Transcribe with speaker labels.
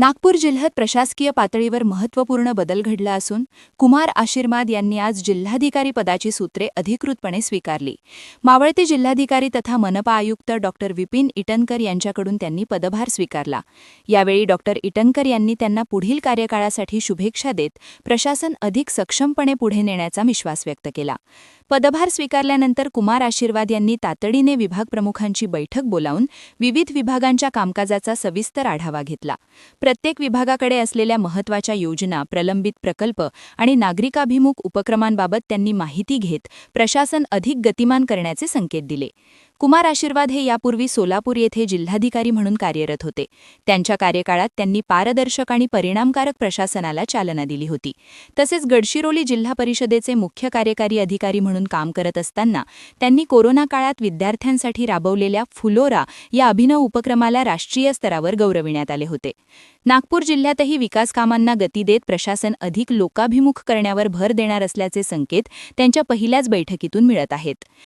Speaker 1: नागपूर जिल्ह्यात प्रशासकीय पातळीवर महत्त्वपूर्ण बदल घडला असून कुमार आशीर्वाद यांनी आज जिल्हाधिकारी पदाची सूत्रे अधिकृतपणे स्वीकारली। मावळते जिल्हाधिकारी तथा मनपा आयुक्त डॉक्टर विपिन इटनकर यांच्याकडून त्यांनी पदभार स्वीकारला। यावेळी डॉक्टर इटनकर यांनी त्यांना पुढील कार्यकाळासाठी शुभेच्छा देत प्रशासन अधिक सक्षमपणे पुढे नेण्याचा विश्वास व्यक्त केला। पदभार स्वीकारल्यानंतर कुमार आशीर्वाद यांनी तातडीने विभाग प्रमुखांची बैठक बोलावून विविध विभागांच्या कामकाजाचा सविस्तर आढावा घेतला। प्रत्येक विभागाकडे असलेल्या महत्त्वाच्या योजना, प्रलंबित प्रकल्प आणि नागरिकाभिमुख उपक्रमांबाबत त्यांनी माहिती घेत प्रशासन अधिक गतिमान करण्याचे संकेत दिले। कुमार आशीर्वाद हे यापूर्वी सोलापूर येथे जिल्हाधिकारी म्हणून कार्यरत होते। त्यांच्या कार्यकाळात त्यांनी पारदर्शक आणि परिणामकारक प्रशासनाला चालना दिली होती। तसेच गडचिरोली जिल्हा परिषदेचे मुख्य कार्यकारी अधिकारी म्हणून काम करत असताना त्यांनी कोरोना काळात विद्यार्थ्यांसाठी राबवलेल्या फुलोरा या अभिनव उपक्रमाला राष्ट्रीय स्तरावर गौरविण्यात आले होते। नागपूर जिल्ह्यातही विकास कामांना गती देत प्रशासन अधिक लोकाभिमुख करण्यावर भर देणार असल्याचे संकेत त्यांच्या पहिल्याच बैठकीतून मिळत आहेत।